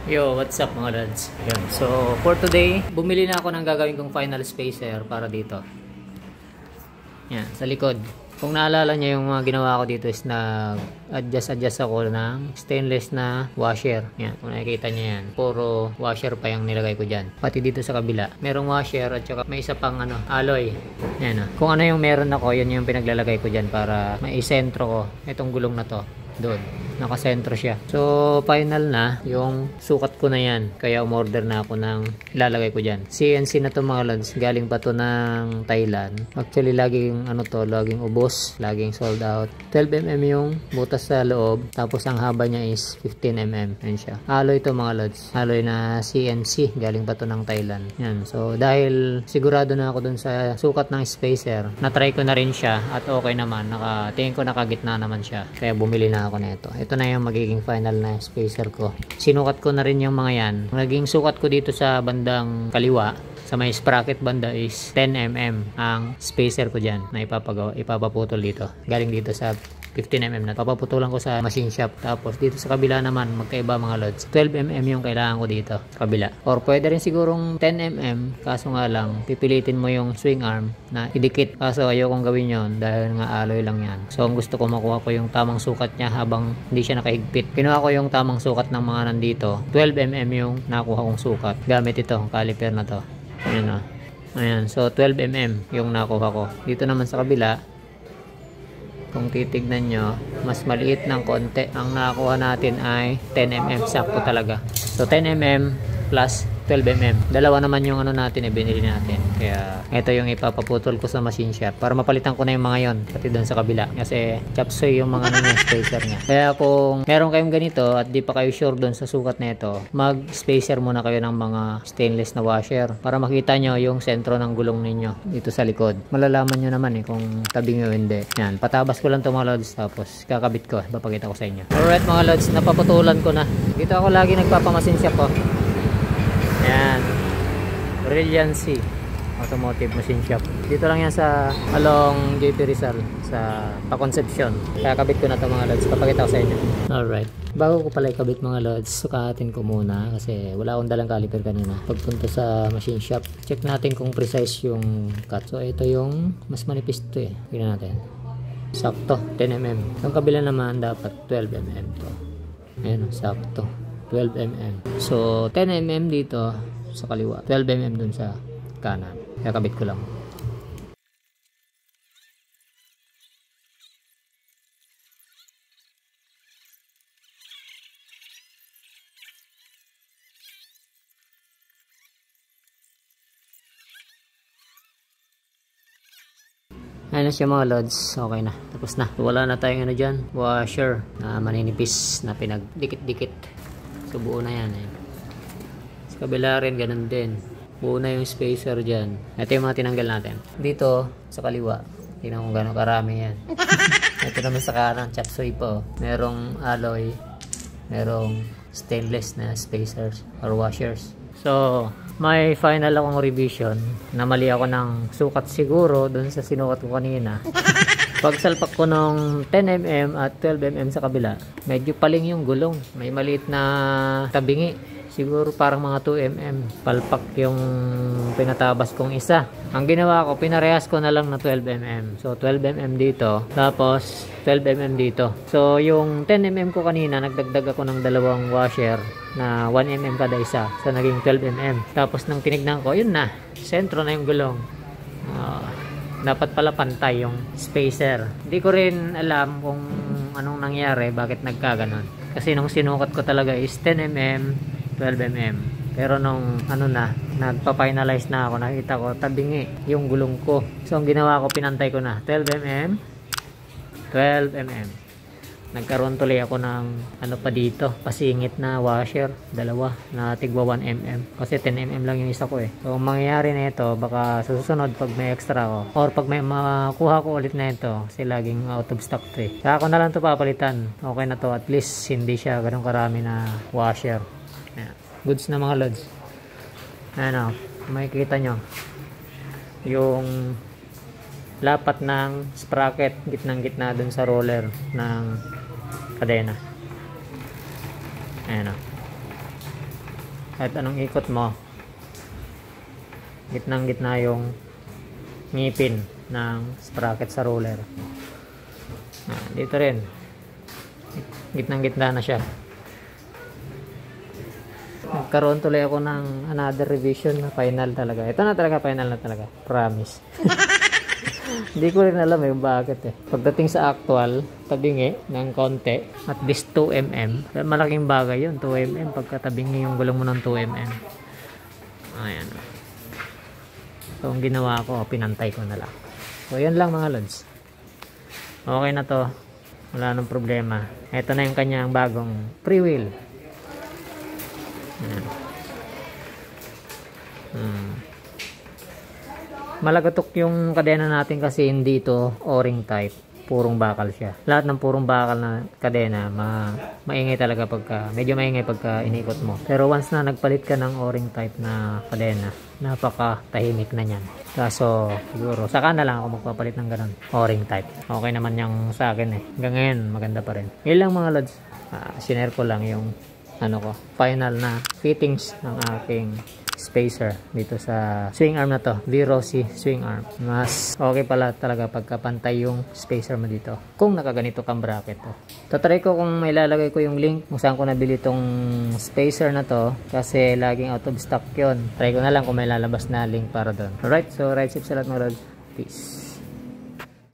Yo, what's up mga lads? Yun. So, for today, bumili na ako ng gagawin kong final spacer para dito. Yan, sa likod. Kung naalala nyo yung mga ginawa ko dito is nag-adjust ako ng stainless na washer. Yan, kung nakikita nyo yan. Puro washer pa yung nilagay ko dyan. Pati dito sa kabila. Merong washer at saka may isa pang alloy. Yan. Kung ano yung meron ako, yun yung pinaglalagay ko dyan para maisentro ko itong gulong na to. Doon, nakasentro siya. So, final na yung sukat ko na yan. Kaya umorder na ako ng ilalagay ko dyan. CNC na to mga lads. Galing pa to ng Thailand. Actually, laging laging ubos. Laging sold out. 12mm yung butas sa loob. Tapos, ang haba niya is 15mm. Yan siya. Alloy to mga lads. Alloy na CNC. Galing pa to ng Thailand. Yan. So, dahil sigurado na ako dun sa sukat ng spacer, na-try ko na rin siya at okay naman. Tingin ko nakagitna naman siya. Kaya bumili na ako nito. Ito na yung magiging final na spacer ko. Sinukat ko na rin yung mga yan. Naging sukat ko dito sa bandang kaliwa, sa may sprocket banda is 10mm ang spacer ko dyan na ipapaputol dito. Galing dito sa 15mm na papaputulan ko sa machine shop. Tapos dito sa kabila naman magkaiba mga lods. 12mm yung kailangan ko dito kabila. Or pwede rin sigurong 10mm, kaso nga lang pipilitin mo yung swing arm na idikit. Kaso ayokong gawin yon dahil nga alloy lang yan. So ang gusto ko makuha ko yung tamang sukat niya habang hindi siya nakahigpit. Kinuha ko yung tamang sukat ng mga nandito. 12mm yung nakuha kong sukat gamit ito, caliper na to. Ayan o. Ayan. So 12mm yung nakuha ko. Dito naman sa kabila, kung titignan nyo, mas maliit ng konti. Ang nakakuha natin ay 10mm. Sakto talaga. So 10mm plus 12mm. Dalawa naman yung natin binili natin. Kaya ito yung ipapaputol ko sa machine shop para mapalitan ko na yung mga yon pati doon sa kabila. Kasi chapsoy yung mga spacer niya. Kaya kung meron kayong ganito at di pa kayo sure doon sa sukat nito, mag-spacer muna kayo ng mga stainless na washer para makita nyo yung sentro ng gulong ninyo dito sa likod. Malalaman nyo naman kung tabing o hindi. Yan, patabas ko lang ito mga lods tapos kakabit ko. Papakita ko sa inyo. Alright mga lods, napaputulan ko na. Dito ako lagi nagpapamasin shop ko. Yan, Brilliancy Automotive Machine Shop. Dito lang yan sa along JP Rizal sa Pa-Concepcion. Kaya kabit ko na ito mga lods. Papakita ko sa inyo. Alright, bago ko pala ikabit mga lods, sukatin ko muna kasi wala akong dalang caliper kanina. Pagpunta sa machine shop, check natin kung precise yung cut. So ito yung mas manipis ito tingnan natin. Sakto 10mm. Yung kabila naman dapat 12mm to. Ayan, sakto 12mm. So 10mm dito sa kaliwa, 12mm dun sa kanan. Kakabit ko lang. Ayan na siya mga lods. Okay na. Tapos na. Wala na tayong dyan. Washer na maninipis na pinagdikit-dikit. So buo na yan Sa kabila rin ganun din. Buo na yung spacer dyan. Ito yung mga tinanggal natin. Dito sa kaliwa, tingnan kung gano'ng karami yan. Ito naman sa kanan, chapsoy po. Merong alloy, merong stainless na spacers or washers. So may final akong revision na mali ako ng sukat siguro dun sa sinukat ko kanina. Pagsalpak ko ng 10mm at 12mm sa kabila, medyo paling yung gulong. May maliit na tabingi. Siguro parang mga 2mm. Palpak yung pinatabas kong isa. Ang ginawa ko, pinarehas ko na lang na 12mm. So 12mm dito, tapos 12mm dito. So yung 10mm ko kanina, nagdagdag ako ng dalawang washer na 1mm kada isa. So naging 12mm. Tapos nang tinignan ko, yun na. Sentro na yung gulong. Dapat pala pantay yung spacer. Hindi ko rin alam kung anong nangyari, bakit nagkaganon. Kasi nung sinukat ko talaga is 10mm, 12mm. Pero nung nagpa-finalize na ako, nakita ko tabingi yung gulong ko. So ang ginawa ko, pinantay ko na 12mm, 12mm. Nagkaroon tuloy ako ng pa dito, pasingit na washer, dalawa na tigwa 1mm. Kasi 10mm lang yung isa ko So ang mangyayari na ito, baka susunod pag may extra ko or pag may makuha ko ulit na ito, kasi laging out of stock Kaya ako na lang ito papalitan. Okay na to, at least hindi siya ganun karami na washer. Goods na mga lods. Ayan makikita nyo yung lapat ng sprocket gitnang-gitna dun sa roller ng kadena. Ayan Kahit anong ikot mo, gitnang gitna yung ngipin ng sprocket sa roller. Dito rin, gitnang gitna na siya. Nagkaroon tuloy ako ng another revision na final talaga. Ito na talaga, final na talaga. Promise. Hindi ko rin alam yung bakit eh. Pagdating sa actual, tabingi ng konti. At least 2mm. Malaking bagay yun, 2mm. Pagkatabingi yung gulong mo ng 2mm. Ayan. So, ang ginawa ko, pinantay ko na lang. So, yan lang mga lods. Okay na to. Wala nang problema. Ito na yung kanyang bagong pre-wheel. Malagatok yung kadena natin kasi hindi ito o-ring type, purong bakal siya. Lahat ng purong bakal na kadena maingay talaga pagka medyo maingay pagka inikot mo. Pero once na nagpalit ka ng o-ring type na kadena, napaka tahimik na niyan. Kaso siguro saka na lang ako magpapalit ng ganun o-ring type. Okay naman yung sa akin eh. Hanggang ngayon maganda pa rin. Yun lang mga lads. Sinare ko lang yung final na fittings ng aking spacer dito sa swing arm na to, V-Rossi swing arm. Mas okay pala talaga pagkapantay yung spacer mo dito kung nakaganito kang bracket to. Tatry ko kung may lalagay ko yung link kung saan ko nabili tong spacer na to kasi laging out of stock yun. Try ko na lang kung may lalabas na link para doon. Alright, so right sip sa lahat mga lods. Peace.